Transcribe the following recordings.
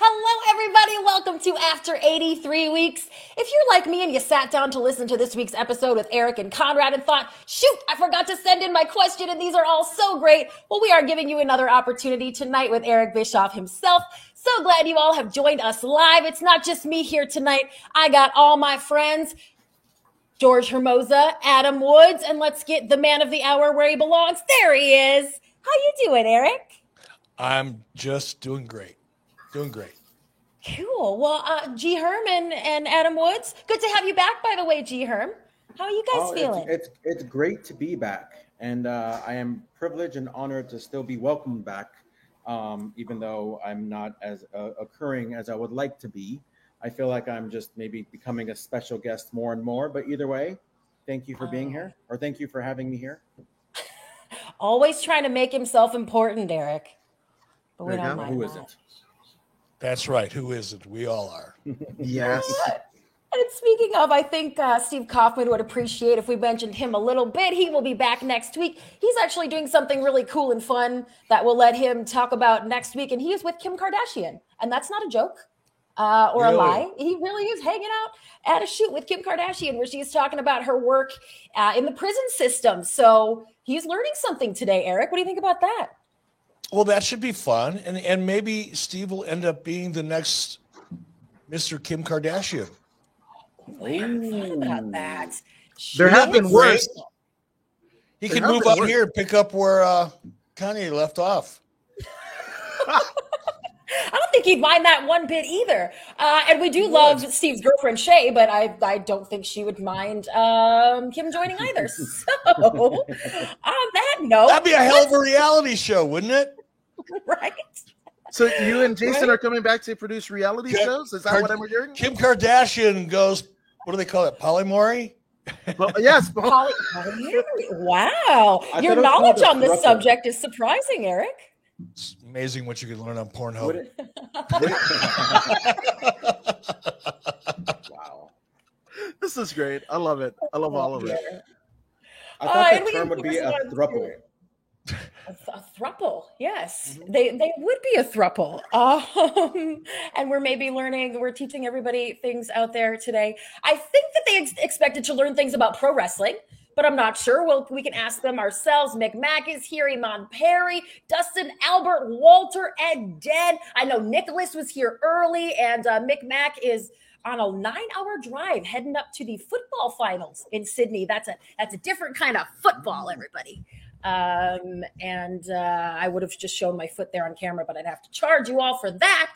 Hello, everybody. Welcome to After 83 Weeks. If you're like me and you sat down to listen to this week's episode with Eric and Conrad and thought, shoot, I forgot to send in my question and these are all so great, well, we are giving you another opportunity tonight with Eric Bischoff himself. So glad you all have joined us live. It's not just me here tonight. I got all my friends, George Hermosa, Adam Woods, and let's get the man of the hour where he belongs. There he is. How you doing, Eric? I'm just doing great. Doing great. Cool. Well, G. Herm and Adam Woods, good to have you back, by the way, G. Herm. How are you guys feeling? It's great to be back, and I am privileged and honored to still be welcomed back, even though I'm not as occurring as I would like to be. I feel like I'm just maybe becoming a special guest more and more, but either way, thank you for being here, or thank you for having me here. Always trying to make himself important, Eric. But we don't mind Who that. isn't? That's right. Who isn't? We all are. Yes. And speaking of, I think Steve Kaufman would appreciate if we mentioned him a little bit. He will be back next week. He's actually doing something really cool and fun that we'll let him talk about next week. And he is with Kim Kardashian. And that's not a joke or Really? a lie. He really is hanging out at a shoot with Kim Kardashian where she's talking about her work in the prison system. So he's learning something today, Eric. What do you think about that? Well, that should be fun. And maybe Steve will end up being the next Mr. Kim Kardashian. I hadn't thought about that. There have been worse. He There can have move been up worse. here and pick up where Kanye left off. I don't think he'd mind that one bit either. And we do love Steve's girlfriend, Shay, but I don't think she would mind Kim joining either. So, on that note, That'd be a hell of a reality show, wouldn't it? right? So you and Jason Right. are coming back to produce reality shows? Is that what I'm hearing? Kim Kardashian goes, what do they call it? Polyamory? Well, yes. Wow. I Your thought it was knowledge called on this a throuple. subject is surprising, Eric. It's amazing what you can learn on Would Pornhub. it- Wow. This is great. I love it. I love all of it. I thought and the we term would be a enforce it on throuple. A throuple, yes. They would be a throuple. And we're maybe we're teaching everybody things out there today. I think that they expected to learn things about pro wrestling, but I'm not sure. Well, we can ask them ourselves. McMack is here, Iman Perry, Dustin, Albert, Walter, Ed, Dead. I know Nicholas was here early, and McMack is on a 9-hour drive heading up to the football finals in Sydney. That's a different kind of football, everybody. And I would have just shown my foot there on camera, but I'd have to charge you all for that.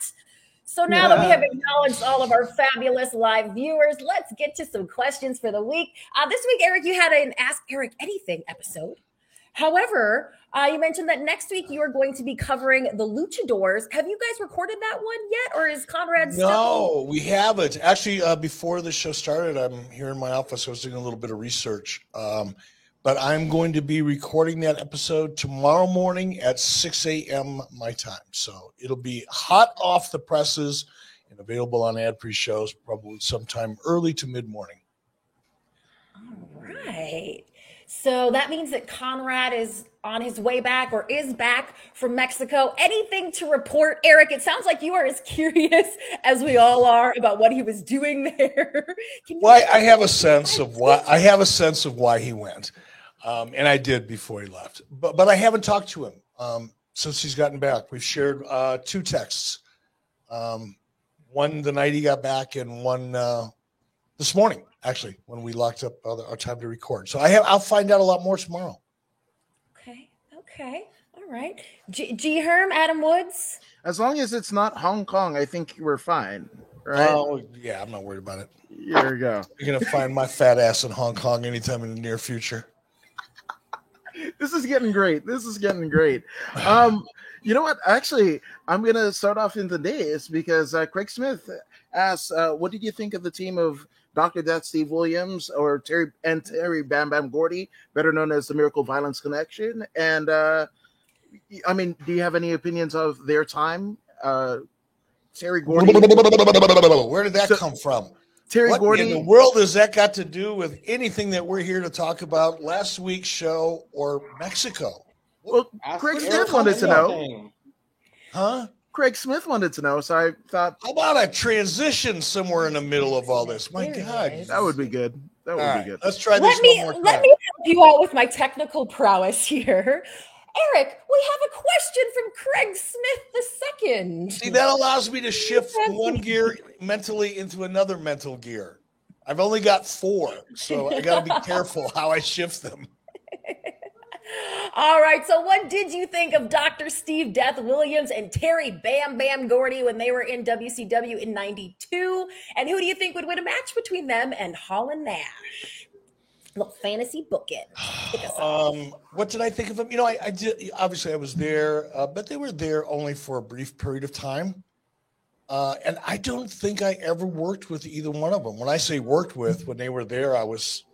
So now that we have acknowledged all of our fabulous live viewers, let's get to some questions for the week. This week, Eric, you had an Ask Eric Anything episode. However, you mentioned that next week you are going to be covering the Luchadors. Have you guys recorded that one yet, or is Conrad still? No, we haven't. Actually, before the show started, I'm here in my office. I was doing a little bit of research. But I'm going to be recording that episode tomorrow morning at 6 a.m. my time. So it'll be hot off the presses and available on ad pre-shows probably sometime early to mid-morning. All right. So that means that Conrad is on his way back or is back from Mexico. Anything to report, Eric? It sounds like you are as curious as we all are about what he was doing there. Well, I have a sense of why he went. And I did before he left. But I haven't talked to him since he's gotten back. We've shared 2 texts. One the night he got back and one this morning, actually, when we locked up our time to record. So I'll find out a lot more tomorrow. Okay. All right. G. Herm, Adam Woods. As long as it's not Hong Kong, I think we're fine. Right? Oh, yeah, I'm not worried about it. Here we go. You're going to find my fat ass in Hong Kong anytime in the near future. This is getting great. You know what? Actually, I'm going to start off in the days because Craig Smith asked, what did you think of the team of Dr. Death Steve Williams or Terry Bam Bam Gordy, better known as the Miracle Violence Connection? And, I mean, do you have any opinions of their time? Terry Gordy. Where did that come from? Terry What Gordy. in the world has that got to do with anything that we're here to talk about, last week's show or Mexico? Well, Ask Craig Eric Smith wanted to know. anything. Huh? Craig Smith wanted to know, so I thought How about a transition somewhere in the middle of all this? My There it God. is. that would be good. That would All be right, good. let's try this Let me one more let time. me help you out with my technical prowess here. Eric, we have a question from Craig Smith the second. See, that allows me to shift from one gear mentally into another mental gear. I've only got 4, so I got to be careful how I shift them. All right, so what did you think of Dr. Steve Death Williams and Terry Bam Bam Gordy when they were in WCW in 92? And who do you think would win a match between them and Hall and Nash? A little fantasy booking. Kick us off. What did I think of them? You know, I did. Obviously, I was there, but they were there only for a brief period of time. And I don't think I ever worked with either one of them. When I say worked with, when they were there, I was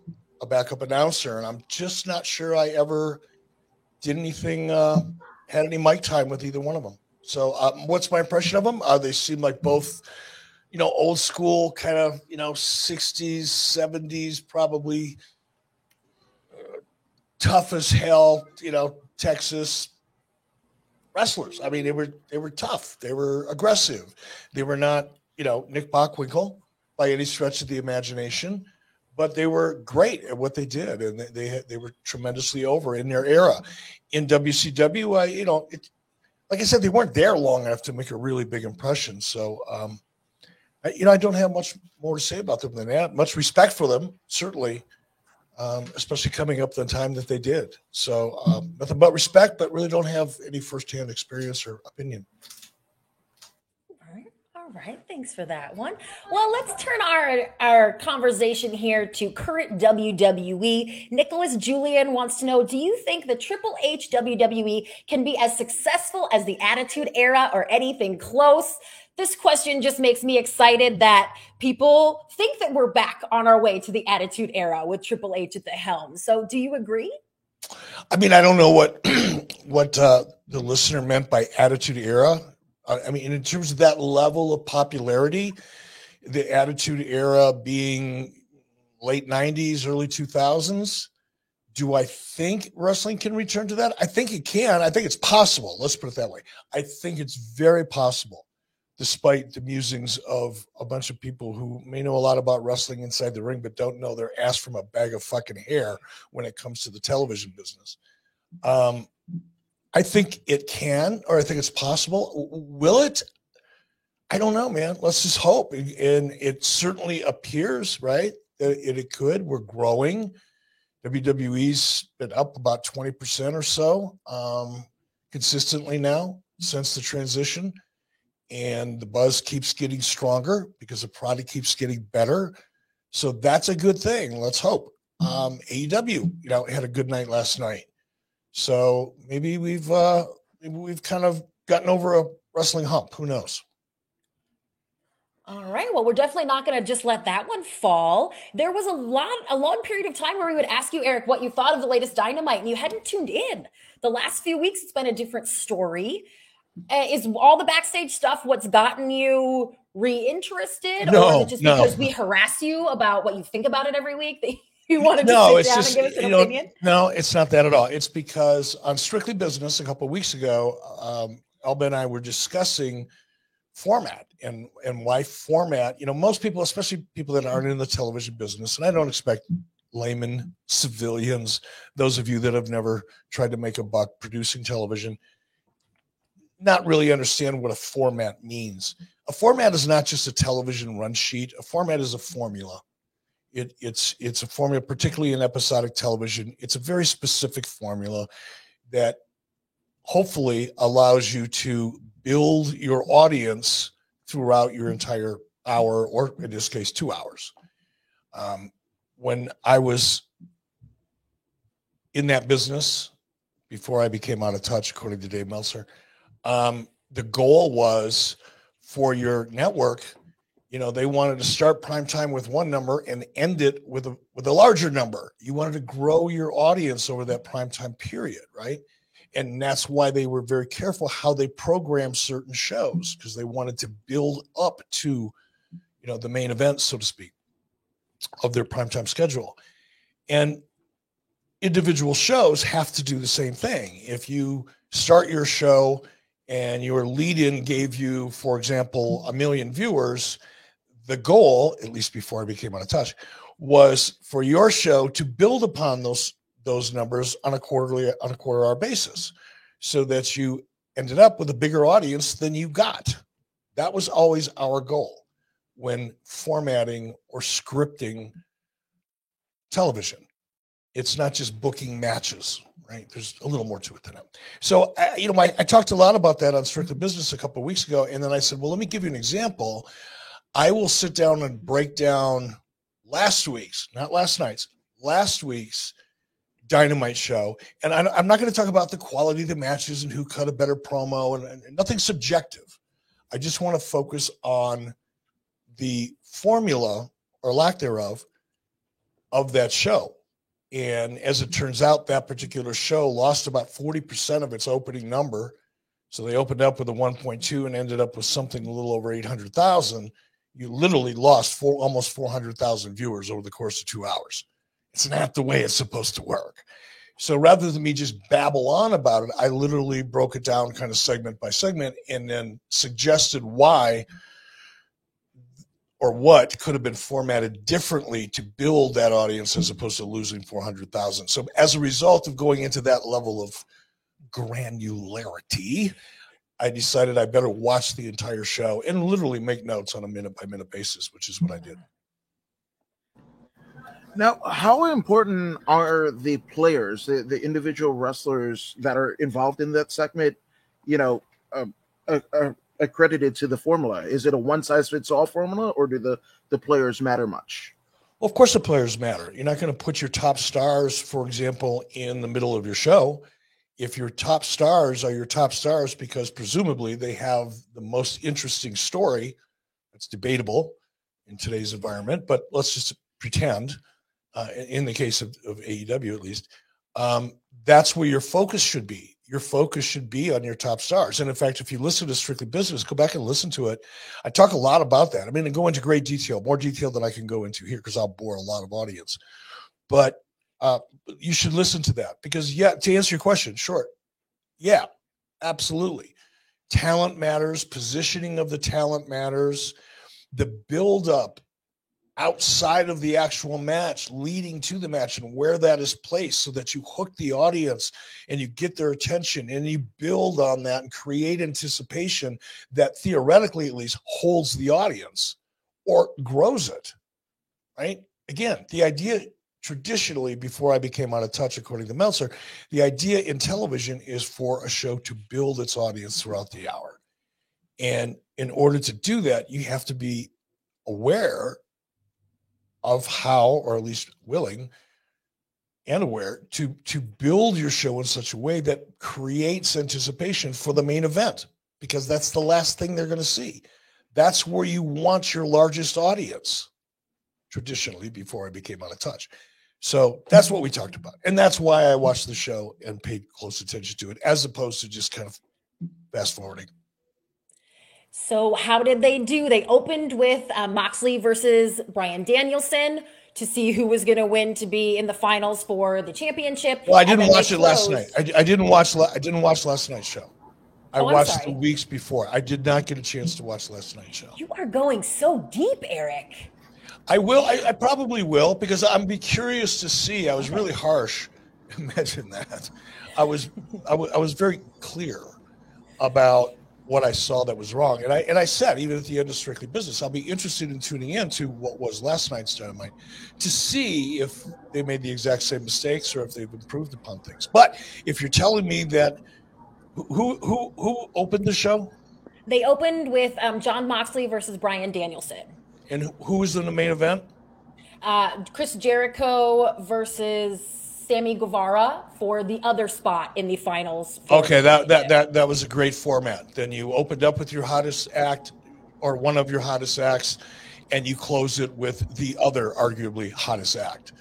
a backup announcer, and I'm just not sure I ever did anything, had any mic time with either one of them. So what's my impression of them? They seem like both, you know, old school kind of, you know, 60s, 70s, probably tough as hell, you know, Texas wrestlers. I mean, they were tough. They were aggressive. They were not, you know, Nick Bockwinkel by any stretch of the imagination, but they were great at what they did, and they were tremendously over in their era. In WCW, you know, like I said, they weren't there long enough to make a really big impression. So, you know, I don't have much more to say about them than that. Much respect for them, certainly. Especially coming up the time that they did. So nothing but respect, but really don't have any firsthand experience or opinion. All right, thanks for that one. Well, let's turn our conversation here to current WWE. Nicholas Julian wants to know, do you think the Triple H WWE can be as successful as the Attitude Era or anything close? This question just makes me excited that people think that we're back on our way to the Attitude Era with Triple H at the helm. So do you agree? I mean, I don't know what the listener meant by Attitude Era. I mean, in terms of that level of popularity, the Attitude Era being late 90s, early 2000s, do I think wrestling can return to that? I think it can. I think it's possible. Let's put it that way. I think it's very possible, despite the musings of a bunch of people who may know a lot about wrestling inside the ring, but don't know their ass from a bag of fucking hair when it comes to the television business. I think it can, or I think it's possible. Will it? I don't know, man. Let's just hope. And it certainly appears, right, that it could. We're growing. WWE's been up about 20% or so consistently now since the transition. And the buzz keeps getting stronger because the product keeps getting better. So that's a good thing. Let's hope. AEW, you know, had a good night last night. So maybe we've kind of gotten over a wrestling hump. Who knows? All right. Well, we're definitely not going to just let that one fall. There was a long period of time where we would ask you, Eric, what you thought of the latest Dynamite, and you hadn't tuned in. The last few weeks, it's been a different story. Is all the backstage stuff what's gotten you reinterested? No, or is it just because we harass you about what you think about it every week that you want to just sit down and give us an opinion? No, it's not that at all. It's because on Strictly Business a couple of weeks ago, Elba and I were discussing format and why format. You know, most people, especially people that aren't in the television business, and I don't expect laymen, civilians, those of you that have never tried to make a buck producing television, not really understand what a format means. A format is not just a television run sheet. A format is a formula. It's a formula, particularly in episodic television. It's a very specific formula that hopefully allows you to build your audience throughout your entire hour, or in this case, 2 hours. When I was in that business, before I became out of touch, according to Dave Meltzer, the goal was for your network, you know, they wanted to start prime time with one number and end it with a larger number. You wanted to grow your audience over that prime time period, right? And that's why they were very careful how they programmed certain shows, because they wanted to build up to, you know, the main event, so to speak, of their primetime schedule. And individual shows have to do the same thing. If you start your show and your lead-in gave you, for example, 1 million viewers, the goal, at least before I became Out of Touch, was for your show to build upon those numbers on a quarter-hour basis, so that you ended up with a bigger audience than you got. That was always our goal when formatting or scripting television. It's not just booking matches, right? There's a little more to it than that. So, I talked a lot about that on Strictly Business a couple of weeks ago, and then I said, well, let me give you an example. I will sit down and break down last week's Dynamite show, and I'm not going to talk about the quality of the matches and who cut a better promo, and nothing subjective. I just want to focus on the formula, or lack thereof, of that show. And as it turns out, that particular show lost about 40% of its opening number. So they opened up with a 1.2 and ended up with something a little over 800,000. You literally lost almost 400,000 viewers over the course of 2 hours. It's not the way it's supposed to work. So rather than me just babble on about it, I literally broke it down kind of segment by segment, and then suggested why or what could have been formatted differently to build that audience as opposed to losing 400,000. So as a result of going into that level of granularity, I decided I better watch the entire show and literally make notes on a minute-by-minute basis, which is what I did. Now, how important are the players, the individual wrestlers that are involved in that segment, accredited to the formula? Is it a one-size-fits-all formula, or do the players matter much? Well, of course the players matter. You're not going to put your top stars, for example, in the middle of your show. If your top stars are your top stars because presumably they have the most interesting story, that's debatable in today's environment, but let's just pretend, in the case of AEW at least, that's where your focus should be. Your focus should be on your top stars. And in fact, if you listen to Strictly Business, go back and listen to it. I talk a lot about that. I mean, I go into great detail, more detail than I can go into here because I'll bore a lot of audience. But you should listen to that because, to answer your question, short, absolutely. Talent matters. Positioning of the talent matters. The build-up outside of the actual match, leading to the match, and where that is placed so that you hook the audience and you get their attention and you build on that and create anticipation that theoretically at least holds the audience or grows it, right? Again, the idea traditionally, before I became Out of Touch, according to Meltzer, the idea in television is for a show to build its audience throughout the hour. And in order to do that, you have to be aware of how, or at least willing and aware to build your show in such a way that creates anticipation for the main event, because that's the last thing they're going to see. That's where you want your largest audience, traditionally, before I became Out of Touch. So that's what we talked about. And that's why I watched the show and paid close attention to it, as opposed to just kind of fast forwarding. So how did they do? They opened with Moxley versus Bryan Danielson to see who was going to win to be in the finals for the championship. Well, I didn't watch it last night. I didn't watch last night's show. I watched the weeks before. I did not get a chance to watch last night's show. You are going so deep, Eric. I will. I probably will, because I'm be curious to see. I was really harsh. Imagine that. I was very clear about what I saw that was wrong. And I said, even at the end of Strictly Business, I'll be interested in tuning in to what was last night's Dynamite to see if they made the exact same mistakes or if they've improved upon things. But if you're telling me that, who opened the show? They opened with Jon Moxley versus Bryan Danielson. And who was in the main event? Chris Jericho versus Sammy Guevara for the other spot in the finals. Okay, that was a great format. Then you opened up with your hottest act, or one of your hottest acts, and you close it with the other arguably hottest act.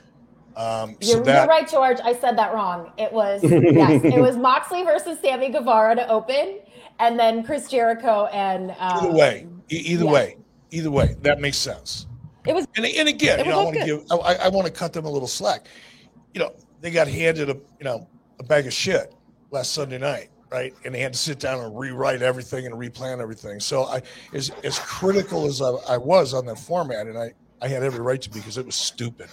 You're right, George. I said that wrong. It was it was Moxley versus Sammy Guevara to open, and then Chris Jericho and either way, that makes sense. It was, and again, I want to cut them a little slack. They got handed a bag of shit last Sunday night. right? And they had to sit down and rewrite everything and replan everything. So as critical as I was on that format, and I had every right to be, because it was stupid.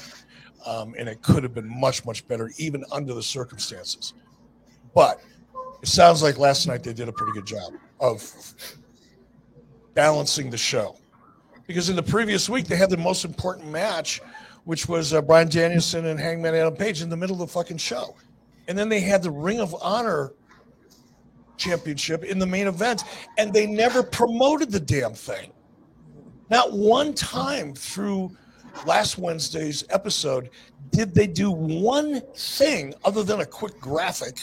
And it could have been much, much better, even under the circumstances. But it sounds like last night they did a pretty good job of balancing the show. Because in the previous week, they had the most important match, which was Bryan Danielson and Hangman Adam Page in the middle of the fucking show. And then they had the Ring of Honor championship in the main event, and they never promoted the damn thing. Not one time through last Wednesday's episode did they do one thing other than a quick graphic,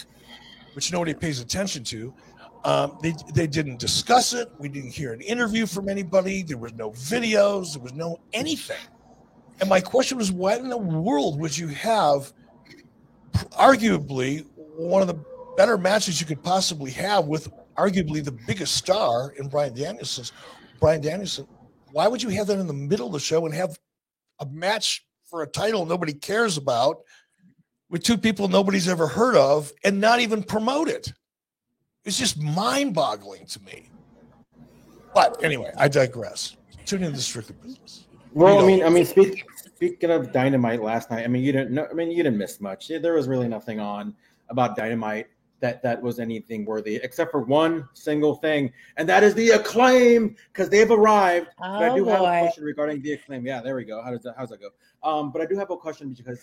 which nobody pays attention to. They didn't discuss it. We didn't hear an interview from anybody. There was no videos. There was no anything. And my question was, why in the world would you have arguably one of the better matches you could possibly have with arguably the biggest star in Bryan Danielson? Why would you have that in the middle of the show and have a match for a title nobody cares about with two people nobody's ever heard of and not even promote it? It's just mind-boggling to me. But anyway, I digress. Tune into Strictly Business. Well, I mean, speaking of Dynamite last night, you didn't miss much. There was really nothing on about Dynamite that was anything worthy, except for one single thing, and that is the Acclaim, because they've arrived. Oh, but I do have a boy. question regarding the Acclaim. Yeah, there we go. How's that go? But I do have a question because,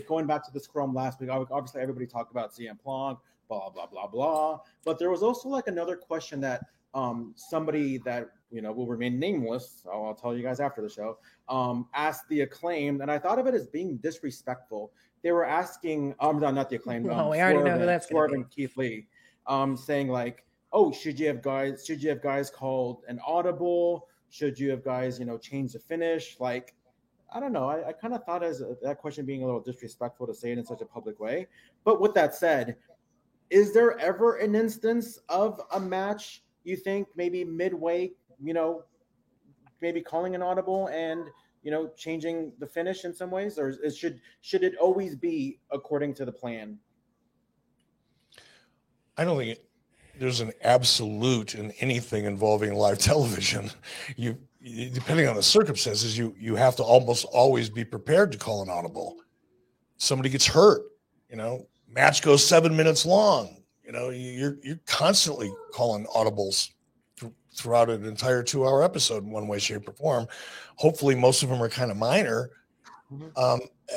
going back to the Scrum last week, obviously everybody talked about CM Punk, blah blah blah blah. But there was also like another question that somebody that will remain nameless, I'll tell you guys after the show, asked the Acclaim, and I thought of it as being disrespectful. They were asking, not the Acclaim, we already know who that's Swerve going and Keith Lee, saying like, oh, should you have guys called an audible? Should you have guys, change the finish? Like, I don't know. I kind of thought that question being a little disrespectful to say it in such a public way. But with that said, is there ever an instance of a match you think maybe midway, maybe calling an audible and changing the finish in some ways, or should it always be according to the plan? I don't think there's an absolute in anything involving live television. You depending on the circumstances, you have to almost always be prepared to call an audible. Somebody gets hurt, match goes 7 minutes long. You're constantly calling audibles throughout an entire 2-hour episode in one way, shape, or form. Hopefully most of them are kind of minor.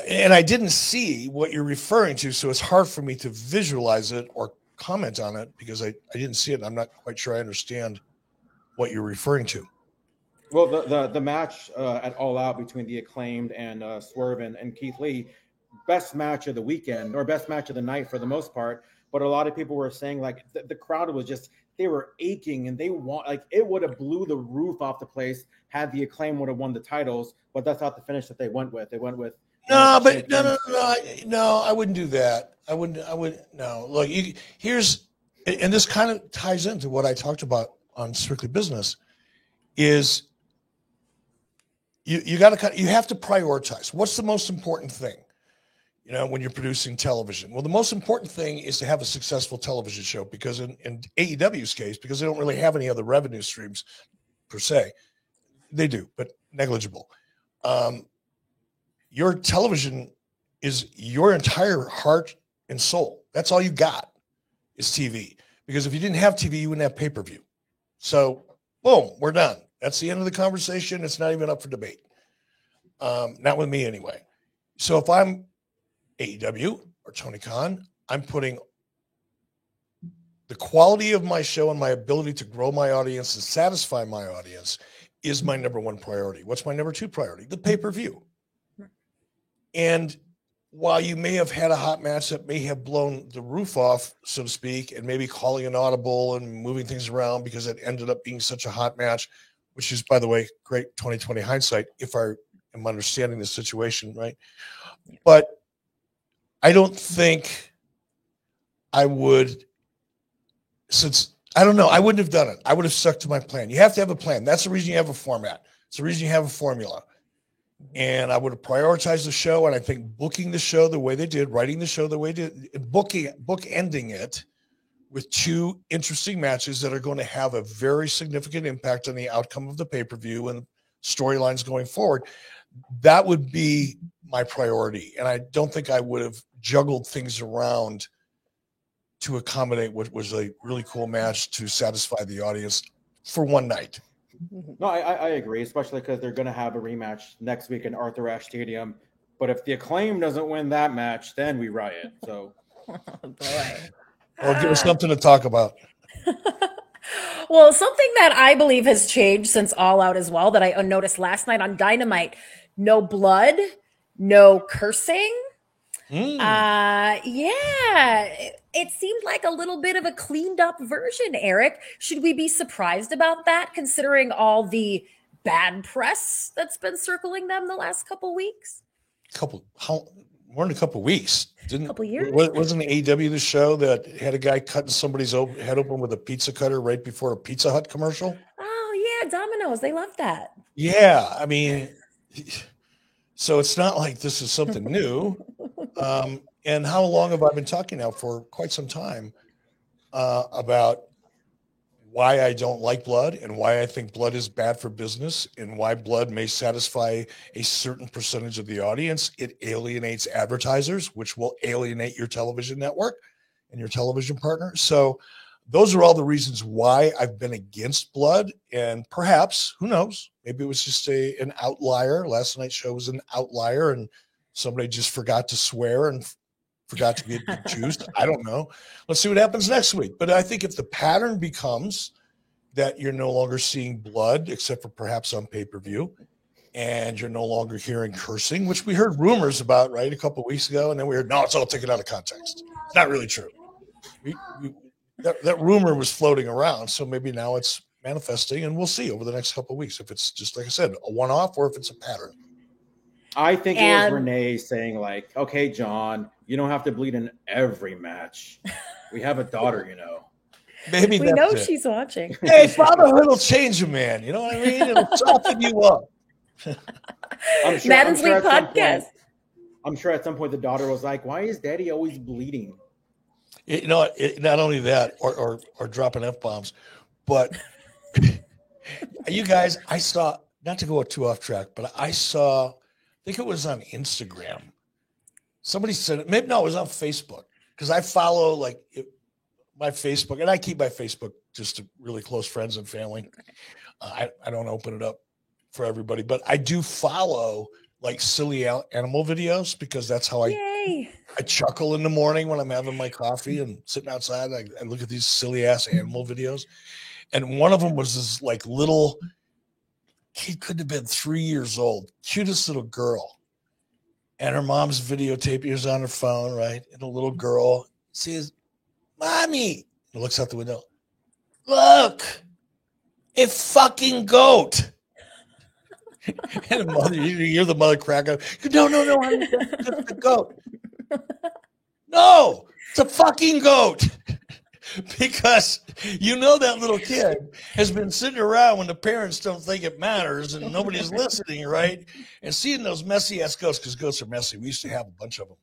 And I didn't see what you're referring to, so it's hard for me to visualize it or comment on it because I didn't see it. And I'm not quite sure I understand what you're referring to. Well, the match at All Out between the Acclaimed and Swerve and Keith Lee, best match of the weekend or best match of the night for the most part. But a lot of people were saying like the crowd was just, they were aching and they want, like, it would have blew the roof off the place had the Acclaim would have won the titles. But that's not the finish that they went with. They went with no, I wouldn't do that. I wouldn't. No, look, and this kind of ties into what I talked about on Strictly Business is you have to prioritize. What's the most important thing? When you're producing television. Well, the most important thing is to have a successful television show because in AEW's case, because they don't really have any other revenue streams per se, they do, but negligible. Your television is your entire heart and soul. That's all you got is TV. Because if you didn't have TV, you wouldn't have pay-per-view. So, boom, we're done. That's the end of the conversation. It's not even up for debate. Not with me anyway. So if I'm AEW or Tony Khan, I'm putting the quality of my show and my ability to grow my audience and satisfy my audience is my number one priority. What's my number two priority? The pay-per-view. And while you may have had a hot match that may have blown the roof off, so to speak, and maybe calling an audible and moving things around because it ended up being such a hot match, which is, by the way, great 2020 hindsight, if I am understanding the situation, right? But I don't think I would, I don't know, I wouldn't have done it. I would have stuck to my plan. You have to have a plan. That's the reason you have a format. It's the reason you have a formula. And I would have prioritized the show, and I think booking the show the way they did, writing the show the way they did, book ending it with two interesting matches that are going to have a very significant impact on the outcome of the pay-per-view and storylines going forward, that would be my priority. And I don't think I would have juggled things around to accommodate what was a really cool match to satisfy the audience for one night. No, I agree, especially because they're going to have a rematch next week in Arthur Ashe Stadium. But if the Acclaim doesn't win that match, then we riot. So, Oh, boy. Well, give us something to talk about. Well, something that I believe has changed since All Out as well that I noticed last night on Dynamite: no blood, no cursing. Yeah, it seemed like a little bit of a cleaned up version, Eric. Should we be surprised about that, considering all the bad press that's been circling them the last couple weeks? More than a couple weeks. Couple years? Wasn't AEW the show that had a guy cutting somebody's head open with a pizza cutter right before a Pizza Hut commercial? Oh, yeah, Domino's. They love that. Yeah, I mean, so it's not like this is something new. And how long have I been talking now? For quite some time about why I don't like blood and why I think blood is bad for business and why blood may satisfy a certain percentage of the audience. It alienates advertisers, which will alienate your television network and your television partner. So those are all the reasons why I've been against blood. And perhaps, who knows, maybe it was just an outlier. Last night's show was an outlier and somebody just forgot to swear and forgot to get juiced. I don't know. Let's see what happens next week. But I think if the pattern becomes that you're no longer seeing blood, except for perhaps on pay-per-view, and you're no longer hearing cursing, which we heard rumors about, right, a couple of weeks ago, and then we heard, no, it's all taken out of context. It's not really true. That rumor was floating around, so maybe now it's manifesting, and we'll see over the next couple of weeks if it's just, like I said, a one-off or if it's a pattern. I think it was Renee saying, like, okay, John, you don't have to bleed in every match. We have a daughter, you know. Maybe we know she's watching. Hey, fatherhood will change you, man. You know what I mean? It'll soften you up. Madden's League podcast. I'm sure at some point the daughter was like, why is daddy always bleeding? Not only that, or dropping F-bombs, but you guys, I saw, not to go too off track, but I think it was on Instagram. Somebody said it. Maybe no, it was on Facebook because I follow my Facebook, and I keep my Facebook just to really close friends and family. I don't open it up for everybody, but I do follow like silly animal videos because that's how I chuckle in the morning when I'm having my coffee and sitting outside. I look at these silly ass animal videos, and one of them was this like little kid, couldn't have been 3 years old, cutest little girl. And her mom's videotaping was on her phone, right? And the little girl says, Mommy, and looks out the window. Look, a fucking goat. And the mother, you hear the mother crack up. No, honey, that's the goat. No, it's a fucking goat. Because that little kid has been sitting around when the parents don't think it matters and nobody's listening, right? And seeing those messy ass goats, because goats are messy. We used to have a bunch of them,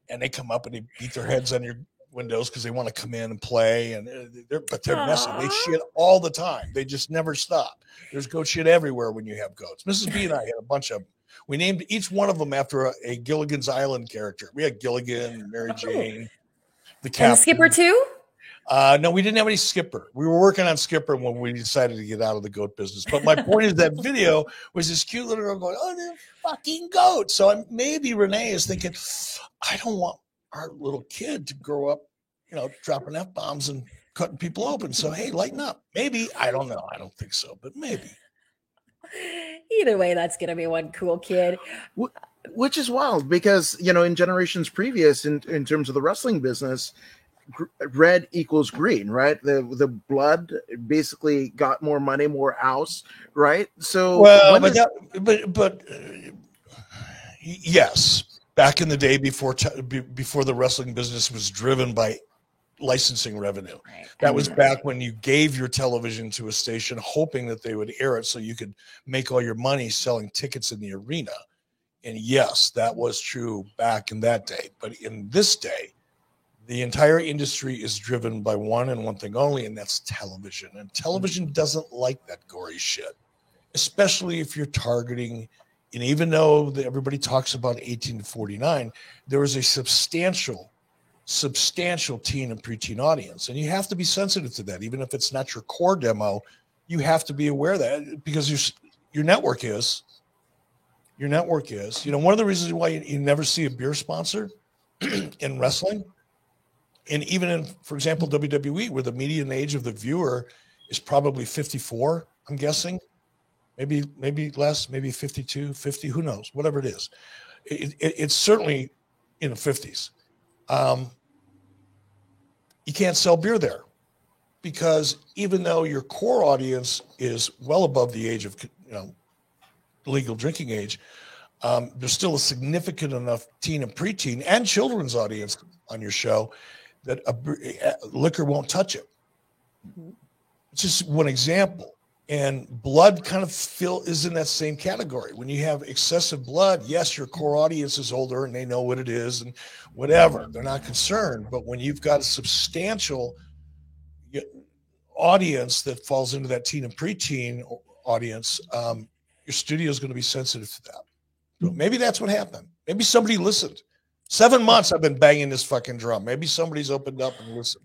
and they come up and they beat their heads on your windows because they want to come in and play, but they're messy. They shit all the time. They just never stop. There's goat shit everywhere when you have goats. Mrs. B and I had a bunch of them. We named each one of them after a Gilligan's Island character. We had Gilligan, Mary Jane, the captain. And the Skipper too? No, we didn't have any Skipper. We were working on Skipper when we decided to get out of the goat business. But my point is that video was this cute little girl going, oh, they're fucking goats. So maybe Renee is thinking, I don't want our little kid to grow up, dropping F-bombs and cutting people open. So, hey, lighten up. Maybe. I don't know. I don't think so, but maybe. Either way, that's going to be one cool kid. Which is wild because, in generations previous in terms of the wrestling business, red equals green, right? The blood basically got more money, more house, right? So, yes, back in the day before the wrestling business was driven by licensing revenue, right. That was back when you gave your television to a station hoping that they would air it so you could make all your money selling tickets in the arena. And yes, that was true back in that day. But in this day, The entire industry is driven by one and one thing only, and that's television. And television doesn't like that gory shit, especially if you're targeting. And even though everybody talks about 18 to 49, there is a substantial teen and preteen audience. And you have to be sensitive to that. Even if it's not your core demo, you have to be aware of that, because your network is. One of the reasons why you never see a beer sponsor in wrestling, and even in, for example, WWE, where the median age of the viewer is probably 54, I'm guessing, maybe less, maybe 52, 50, who knows, whatever it is. It's certainly in the 50s. You can't sell beer there, because even though your core audience is well above the age of, legal drinking age, there's still a significant enough teen and preteen and children's audience on your show that liquor won't touch it. It's just one example. And blood kind of is in that same category. When you have excessive blood, yes, your core audience is older and they know what it is and whatever. They're not concerned. But when you've got a substantial audience that falls into that teen and preteen audience, your studio is going to be sensitive to that. So maybe that's what happened. Maybe somebody listened. 7 months I've been banging this fucking drum. Maybe somebody's opened up and listened.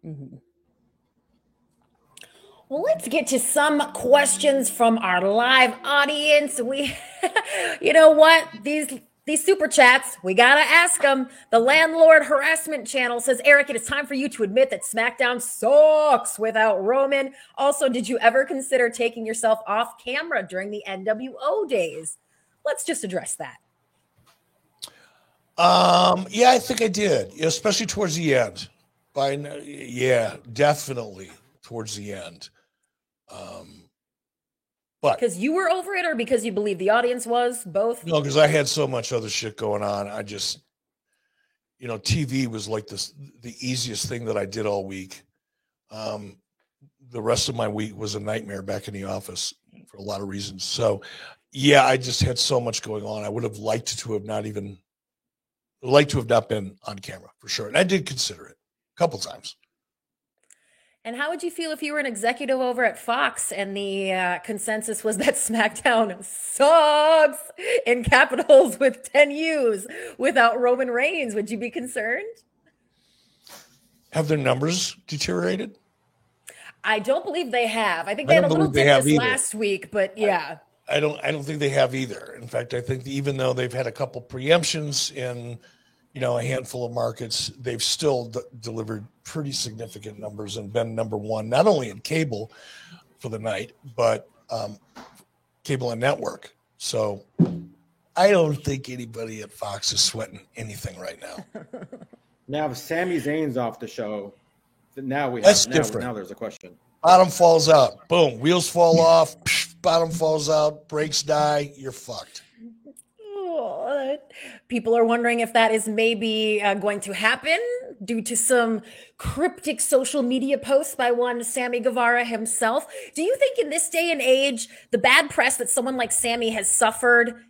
Mm-hmm. Well, let's get to some questions from our live audience. You know what? These super chats, we got to ask them. The Landlord Harassment Channel says, Eric, it is time for you to admit that SmackDown sucks without Roman. Also, did you ever consider taking yourself off camera during the NWO days? Let's just address that. Yeah, I think I did, especially towards the end. Definitely towards the end. But because you were over it, or because you believe the audience was? Both? No, because I had so much other shit going on. I just, TV was like the easiest thing that I did all week. The rest of my week was a nightmare back in the office for a lot of reasons. So, yeah, I just had so much going on. I would have liked to have not been on camera for sure. And I did consider it a couple times. And how would you feel if you were an executive over at Fox and the consensus was that SmackDown sucks in capitals with 10 U's without Roman Reigns? Would you be concerned? Have their numbers deteriorated? I don't believe they have. I think they had a little dip this last week, but yeah. I don't think they have either. In fact, I think even though they've had a couple preemptions in, a handful of markets, they've still delivered pretty significant numbers and been number one, not only in cable for the night, but cable and network. So I don't think anybody at Fox is sweating anything right now. Now, if Sami Zayn's off the show, that's different. Now there's a question. Bottom falls out. Boom. Wheels fall off. Bottom falls out. Brakes die. You're fucked. People are wondering if that is maybe going to happen due to some cryptic social media posts by one Sammy Guevara himself. Do you think in this day and age, the bad press that someone like Sammy has suffered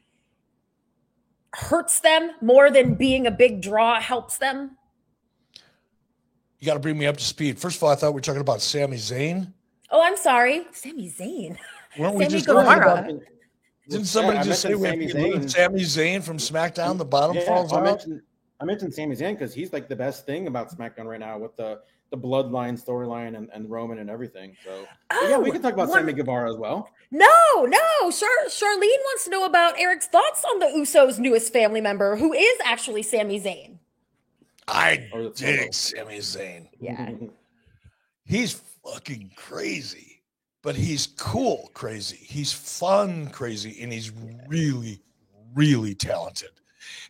hurts them more than being a big draw helps them? You got to bring me up to speed. First of all, I thought we were talking about Sami Zayn. Oh, I'm sorry. Sami Zayn. Weren't we Sammy just Guevara. Didn't somebody just say we have to Sami Zayn from SmackDown? The bottom falls out. I mentioned Sami Zayn because he's like the best thing about SmackDown right now with the bloodline storyline and Roman and everything. So yeah, we can talk about Sammy Guevara as well. No. Charlene wants to know about Eric's thoughts on the Usos' newest family member, who is actually Sami Zayn. I dig Sami Zayn. Yeah, he's fucking crazy. But he's cool crazy. He's fun crazy. And he's really, really talented.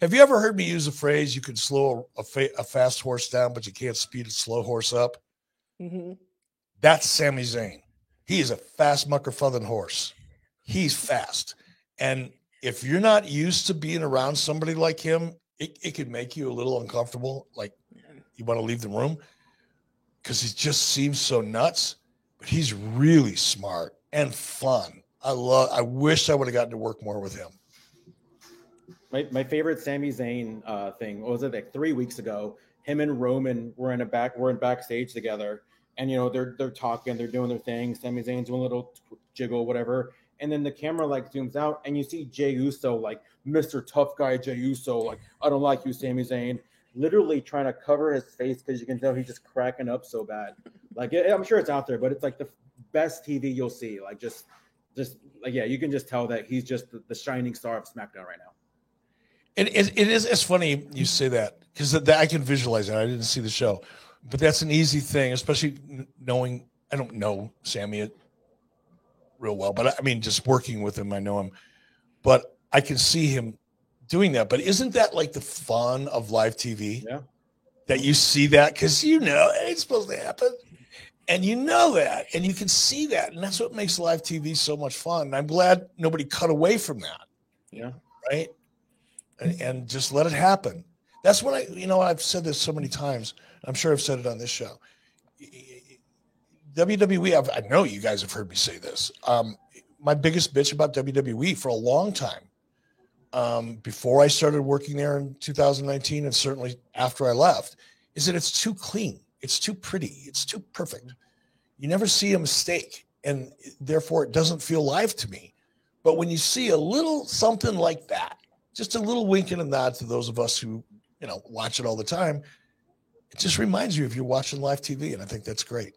Have you ever heard me use a phrase, you can slow a fast horse down, but you can't speed a slow horse up? Mm-hmm. That's Sami Zayn. He is a fast muckerfucking horse. He's fast. And if you're not used to being around somebody like him, it could make you a little uncomfortable. Like you want to leave the room because he just seems so nuts. But he's really smart and fun. I wish I would have gotten to work more with him. My favorite Sami Zayn thing, what was it, like 3 weeks ago? him and Roman were in backstage together, and they're talking, they're doing their thing. Sami Zayn's doing a little jiggle, whatever, and then the camera like zooms out, and you see Jey Uso, like Mr. Tough Guy Jey Uso, like, I don't like you, Sami Zayn, literally trying to cover his face because you can tell he's just cracking up so bad. Like, I'm sure it's out there, but it's like the best TV you'll see. Like, just like, yeah, you can just tell that he's just the shining star of SmackDown right now. It is. It's funny you say that, because I can visualize it. I didn't see the show, but that's an easy thing, especially knowing I don't know Sammy real well, but I mean, just working with him, I know him, but I can see him doing that. But isn't that like the fun of live TV? Yeah. That you see that, because it ain't supposed to happen. And you know that, and you can see that, and that's what makes live TV so much fun. And I'm glad nobody cut away from that. Yeah. Right. And just let it happen. That's what I've said this so many times. I'm sure I've said it on this show. WWE, I know you guys have heard me say this. My biggest bitch about WWE for a long time, before I started working there in 2019, and certainly after I left, is that it's too clean. It's too pretty. It's too perfect. You never see a mistake, and therefore it doesn't feel live to me. But when you see a little something like that, just a little wink and a nod to those of us who, watch it all the time, it just reminds you if you're watching live TV, and I think that's great.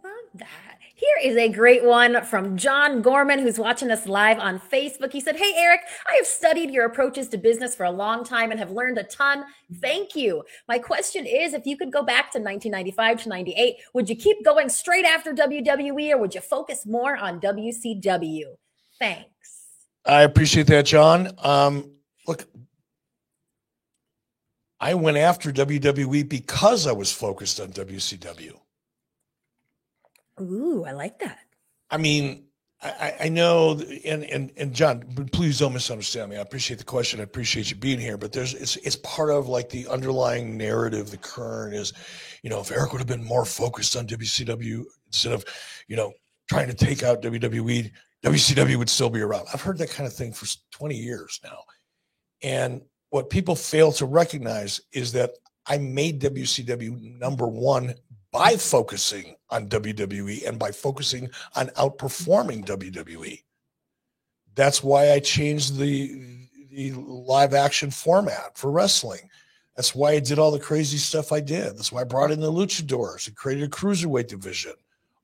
Love that. Here is a great one from John Gorman, who's watching us live on Facebook. He said, "Hey, Eric, I have studied your approaches to business for a long time and have learned a ton. Thank you. My question is, if you could go back to 1995 to 98, would you keep going straight after WWE, or would you focus more on WCW? Thanks." I appreciate that, John. Look, I went after WWE because I was focused on WCW. Ooh, I like that. I mean, I know, and John, please don't misunderstand me. I appreciate the question. I appreciate you being here, but it's part of like the underlying narrative. The current is, if Eric would have been more focused on WCW instead of, trying to take out WWE, WCW would still be around. I've heard that kind of thing for 20 years now. And what people fail to recognize is that I made WCW number one by focusing on WWE and by focusing on outperforming WWE. That's why I changed the live action format for wrestling. That's why I did all the crazy stuff I did. That's why I brought in the luchadors and created a cruiserweight division.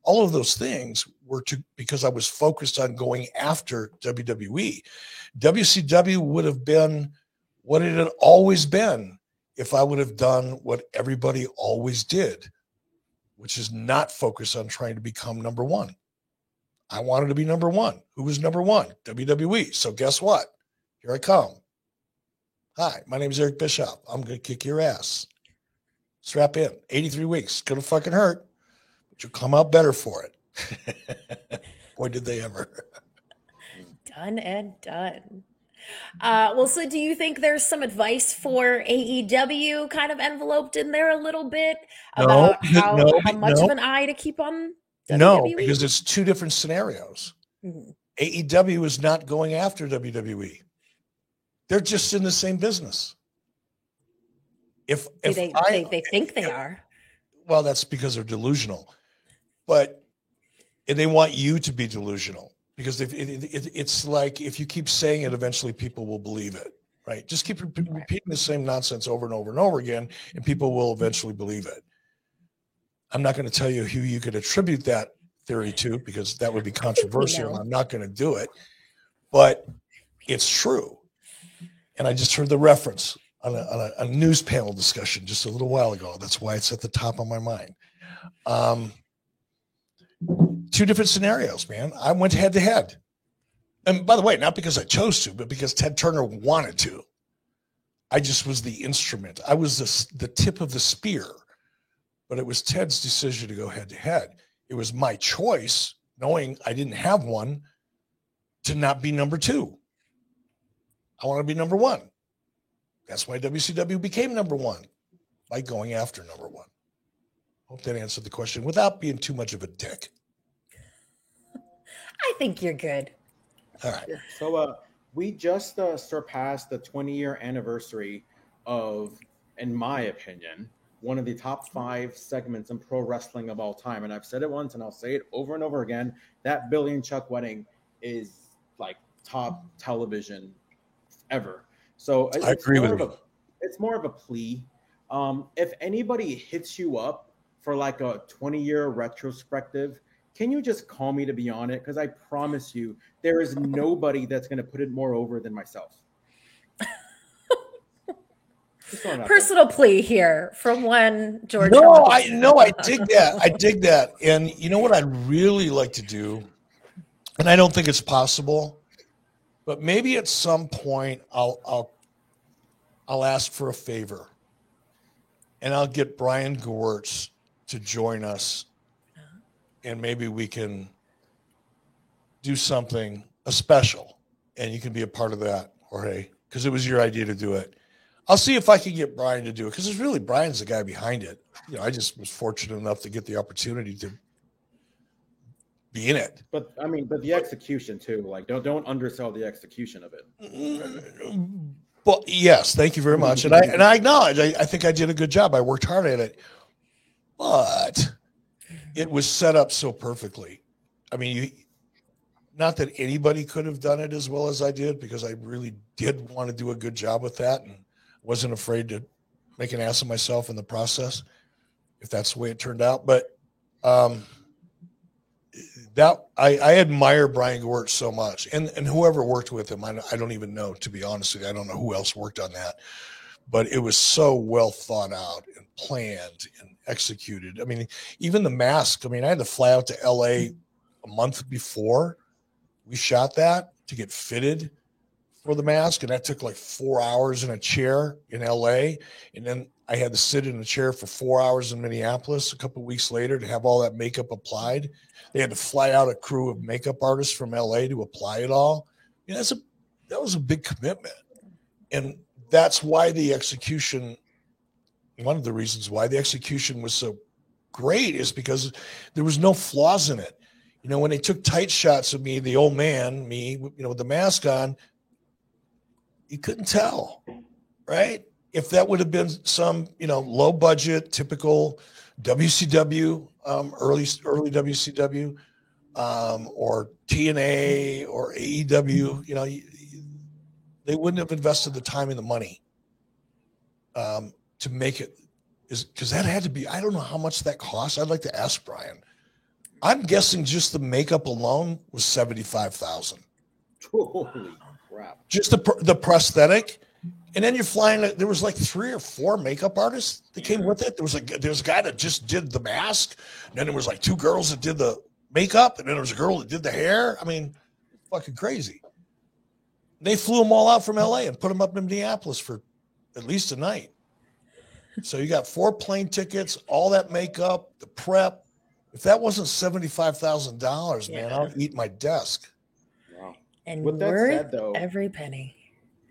All of those things were because I was focused on going after WWE. WCW would have been what it had always been if I would have done what everybody always did, which is not focus on trying to become number one. I wanted to be number one. Who was number one? WWE. So guess what? Here I come. Hi, my name is Eric Bischoff. I'm going to kick your ass. Strap in. 83 weeks. It's going to fucking hurt, but you'll come out better for it. Boy, did they ever. Done and done. So do you think there's some advice for AEW kind of enveloped in there a little bit about how much of an eye to keep on WWE? No, because it's two different scenarios. Mm-hmm. AEW is not going after WWE. They're just in the same business. If they think they are. Well, that's because they're delusional. But they want you to be delusional. Because it's like if you keep saying it, eventually people will believe it, right? Just keep repeating the same nonsense over and over and over again, and people will eventually believe it. I'm not going to tell you who you could attribute that theory to, because that would be controversial, and I'm not going to do it. But it's true. And I just heard the reference on a news panel discussion just a little while ago. That's why it's at the top of my mind. Two different scenarios, man. I went head to head. And by the way, not because I chose to, but because Ted Turner wanted to. I just was the instrument. I was the tip of the spear. But it was Ted's decision to go head to head. It was my choice, knowing I didn't have one, to not be number two. I want to be number one. That's why WCW became number one, by going after number one. Hope that answered the question without being too much of a dick. I think you're good. All right. So we just surpassed the 20-year anniversary of, in my opinion, one of the top 5 segments in pro wrestling of all time. And I've said it once and I'll say it over and over again. That Billy and Chuck wedding is like top television ever. So I agree with you. It's more of a plea. If anybody hits you up for like a 20-year retrospective, can you just call me to be on it? Because I promise you, there is nobody that's going to put it more over than myself. Personal plea here from one George. I dig that. I dig that. And you know what I'd really like to do, and I don't think it's possible, but maybe at some point I'll ask for a favor, and I'll get Brian Gewirtz to join us, and maybe we can do something special, and you can be a part of that, Jorge, because it was your idea to do it. I'll see if I can get Brian to do it, because it's really Brian's the guy behind it. You know, I just was fortunate enough to get the opportunity to be in it. But the execution too. Like, don't undersell the execution of it. Well, yes, thank you very much, and I acknowledge. I think I did a good job. I worked hard at it, but it was set up so perfectly. I mean, not that anybody could have done it as well as I did, because I really did want to do a good job with that, and wasn't afraid to make an ass of myself in the process, if that's the way it turned out. But that I admire Brian Gewirtz so much, and whoever worked with him, I don't even know, to be honest with you. I don't know who else worked on that, but it was so well thought out and planned and executed. I mean, even the mask. I mean, I had to fly out to LA a month before we shot that to get fitted for the mask, and that took like 4 hours in a chair in LA, and then I had to sit in a chair for 4 hours in Minneapolis a couple of weeks later to have all that makeup applied. They had to fly out a crew of makeup artists from LA to apply it all. You know, that was a big commitment, and that's why the execution. One of the reasons why the execution was so great is because there was no flaws in it. You know, when they took tight shots of me, the old man, me, you know, with the mask on, you couldn't tell, right? If that would have been some, you know, low budget, typical WCW, early WCW, or TNA or AEW, you know, they wouldn't have invested the time and the money to make it, because that had to be, I don't know how much that cost. I'd like to ask Brian. I'm guessing just the makeup alone was $75,000. Holy crap! Just the prosthetic, and then you're flying. There was like 3 or 4 makeup artists that came with it. There was a guy that just did the mask, and then there was like 2 girls that did the makeup, and then there was a girl that did the hair. I mean, fucking crazy. They flew them all out from LA and put them up in Minneapolis for at least a night. So you got 4 plane tickets, all that makeup, the prep. If that wasn't $75,000, man, I'll eat my desk. Wow. And with that said, though, every penny.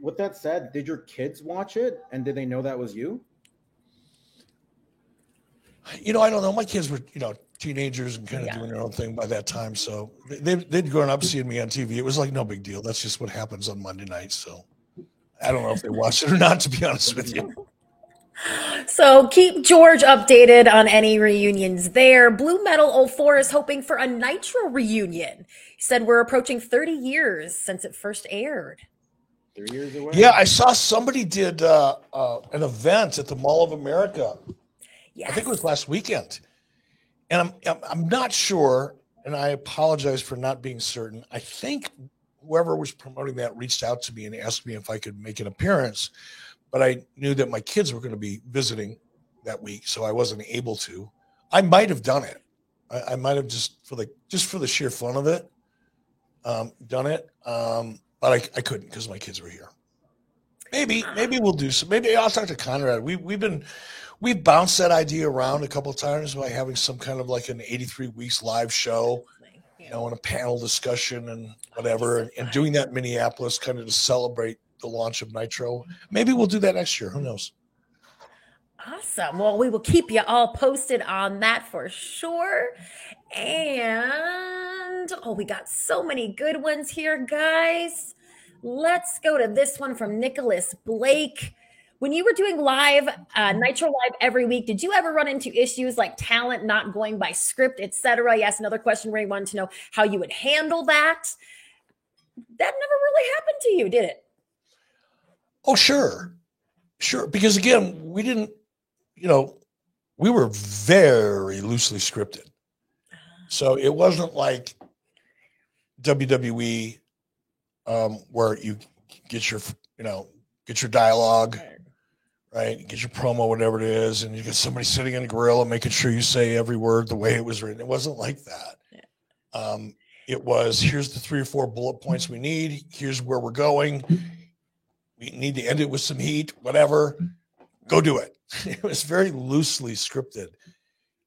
With that said, did your kids watch it, and did they know that was you? You know, I don't know. My kids were, you know, teenagers and kind of doing their own thing by that time. So they'd grown up seeing me on TV. It was like no big deal. That's just what happens on Monday nights. So I don't know if they watched it or not, to be honest with you. So keep George updated on any reunions there. Blue Metal 04 is hoping for a Nitro reunion. He said we're approaching 30 years since it first aired. 3 years away. Yeah, I saw somebody did an event at the Mall of America. Yes. I think it was last weekend. And I'm not sure, and I apologize for not being certain. I think whoever was promoting that reached out to me and asked me if I could make an appearance. But I knew that my kids were going to be visiting that week, so I wasn't able to. I might have done it. I might have just for the sheer fun of it, done it. But I couldn't because my kids were here. Maybe we'll do some. Maybe I'll talk to Conrad. We've bounced that idea around a couple of times by having some kind of like an 83 weeks live show, you know, and a panel discussion and whatever, and doing that in Minneapolis kind of to celebrate the launch of Nitro. Maybe we'll do that next year. Who knows? Awesome. Well, we will keep you all posted on that for sure. And we got so many good ones here, guys. Let's go to this one from Nicholas Blake. When you were doing live, Nitro Live every week, did you ever run into issues like talent not going by script, etc.? You asked another question where you wanted to know how you would handle that. That never really happened to you, did it? Oh, sure. Because again, we didn't, we were very loosely scripted. So it wasn't like WWE, where you get your dialogue, right? Get your promo, whatever it is, and you get somebody sitting in the grill and making sure you say every word the way it was written. It wasn't like that. Yeah. It was, here's the 3 or 4 bullet points we need. Here's where we're going. We need to end it with some heat, whatever. Go do it. It was very loosely scripted.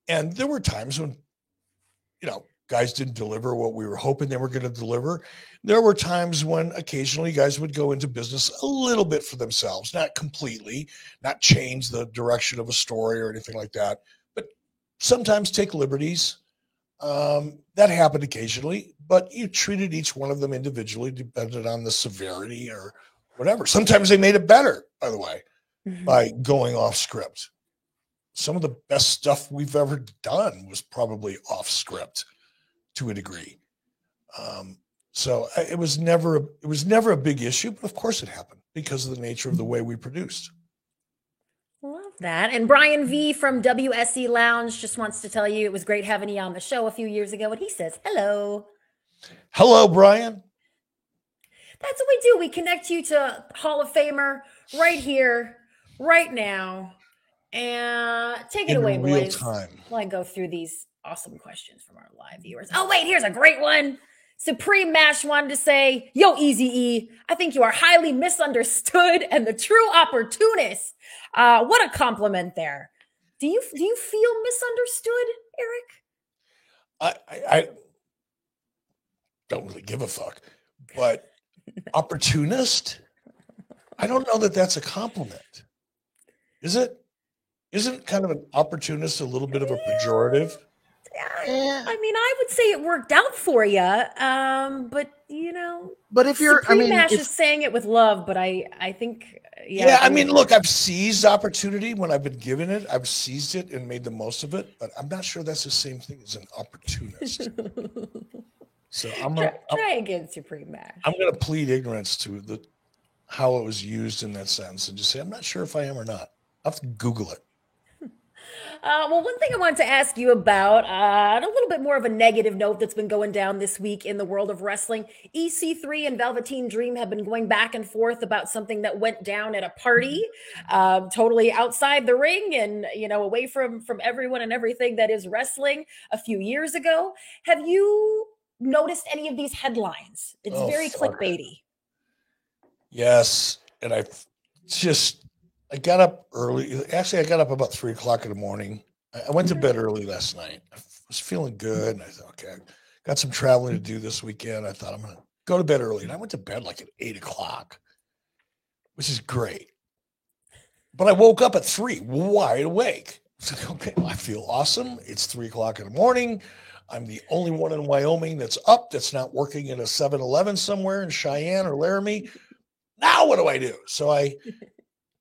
And there were times when, guys didn't deliver what we were hoping they were going to deliver. There were times when occasionally guys would go into business a little bit for themselves, not completely, not change the direction of a story or anything like that, but sometimes take liberties. That happened occasionally, but you treated each one of them individually, depending on the severity or whatever. Sometimes they made it better, by the way, by going off script. Some of the best stuff we've ever done was probably off script to a degree. So it was never a big issue, but of course it happened because of the nature of the way we produced. Love that. And Brian V from WSE Lounge just wants to tell you it was great having you on the show a few years ago. And he says, hello. Hello, Brian. That's what we do. We connect you to Hall of Famer right here, right now. And take it away, real boys. Time. While I go through these awesome questions from our live viewers. Oh, wait, here's a great one. Supreme Mash wanted to say, yo, Eazy-E, I think you are highly misunderstood and the true opportunist. What a compliment there. Do you feel misunderstood, Eric? I don't really give a fuck, but opportunist? I don't know that that's a compliment. Is it? Isn't kind of an opportunist a little bit of a pejorative? I mean, I would say it worked out for you, but But if you're, Supreme Mash is saying it with love, but I think, yeah. I mean, look, I've seized opportunity when I've been given it. I've seized it and made the most of it, but I'm not sure that's the same thing as an opportunist. So try again, Supreme Mash. I'm going to plead ignorance to how it was used in that sentence and just say I'm not sure if I am or not. I'll have to Google it. Well, one thing I wanted to ask you about, on a little bit more of a negative note that's been going down this week in the world of wrestling, EC3 and Velveteen Dream have been going back and forth about something that went down at a party, totally outside the ring and, away from everyone and everything that is wrestling a few years ago. Have you noticed any of these headlines? It's very clickbaity. Yes. And I got up early. Actually, I got up about 3:00 in the morning. I went to bed early last night. I was feeling good. And I thought, okay, I got some traveling to do this weekend. I thought I'm going to go to bed early. And I went to bed like at 8:00, which is great. But I woke up at 3, wide awake. I said, okay, I feel awesome. It's 3:00 in the morning. I'm the only one in Wyoming that's up, that's not working at a 7-Eleven somewhere in Cheyenne or Laramie. Now what do I do? So I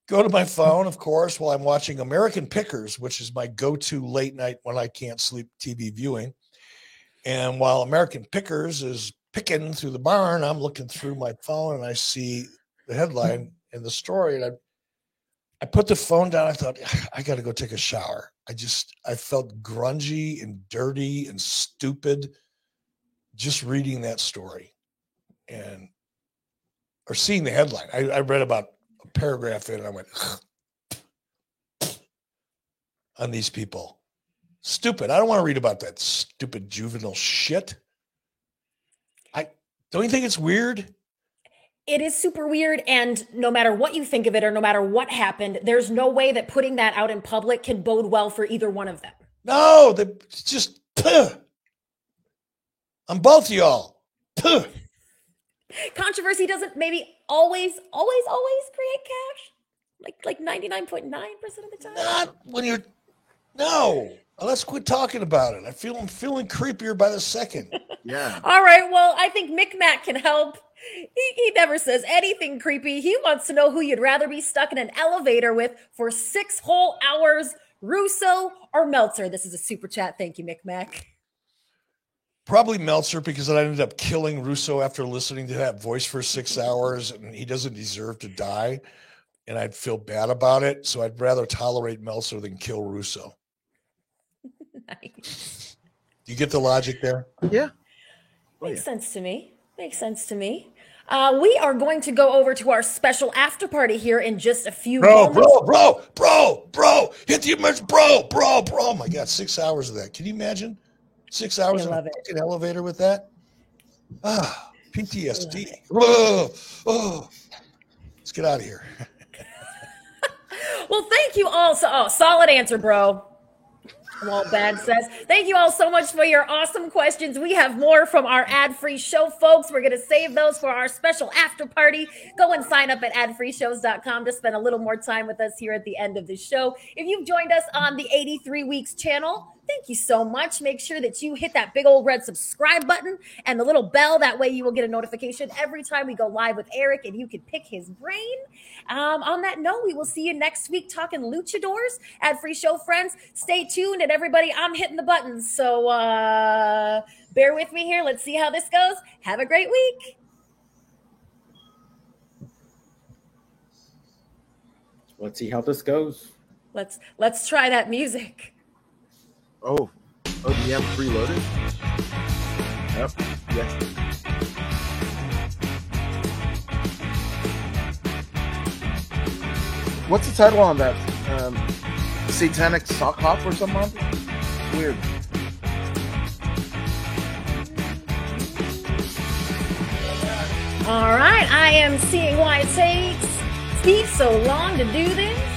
go to my phone, of course, while I'm watching American Pickers, which is my go-to late night when I can't sleep TV viewing. And while American Pickers is picking through the barn, I'm looking through my phone and I see the headline in the story. And I put the phone down. I thought, I got to go take a shower. I felt grungy and dirty and stupid just reading that story or seeing the headline. I read about a paragraph in and I went on these people. Stupid. I don't want to read about that stupid juvenile shit. Don't you think it's weird? It is super weird. And no matter what you think of it or no matter what happened, there's no way that putting that out in public can bode well for either one of them. No, they just on both of y'all. Controversy doesn't maybe always create cash, like 99.9% of the time. Not when you're. No, let's quit talking about it. I'm feeling creepier by the second. Yeah. All right. Well, I think Mick Mac can help. He never says anything creepy. He wants to know who you'd rather be stuck in an elevator with for 6 whole hours, Russo or Meltzer. This is a super chat. Thank you, Micmac. Probably Meltzer, because I ended up killing Russo after listening to that voice for 6 hours, and he doesn't deserve to die, and I'd feel bad about it. So I'd rather tolerate Meltzer than kill Russo. Nice. Do you get the logic there? Yeah. Makes sense to me. Makes sense to me. We are going to go over to our special after party here in just a few moments. Bro, hit the emergency, bro. Oh my God, 6 hours of that. Can you imagine? 6 hours in a fucking elevator with that? PTSD. Oh. Let's get out of here. Well, thank you all. Solid answer, bro. Walt Bad says, thank you all so much for your awesome questions. We have more from our ad-free show, folks. We're going to save those for our special after party. Go and sign up at adfreeshows.com to spend a little more time with us here at the end of the show. If you've joined us on the 83 Weeks channel, thank you so much. Make sure that you hit that big old red subscribe button and the little bell. That way you will get a notification every time we go live with Eric and you can pick his brain. On that note, we will see you next week talking luchadors. Ad-free show friends, stay tuned. And everybody, I'm hitting the buttons. So bear with me here. Let's see how this goes. Have a great week. Let's see how this goes. Let's try that music. Oh, do you have preloaded? Yep. Yes. What's the title on that? Satanic Sock Hop or something? Weird. All right, I am seeing why it takes Steve so long to do this.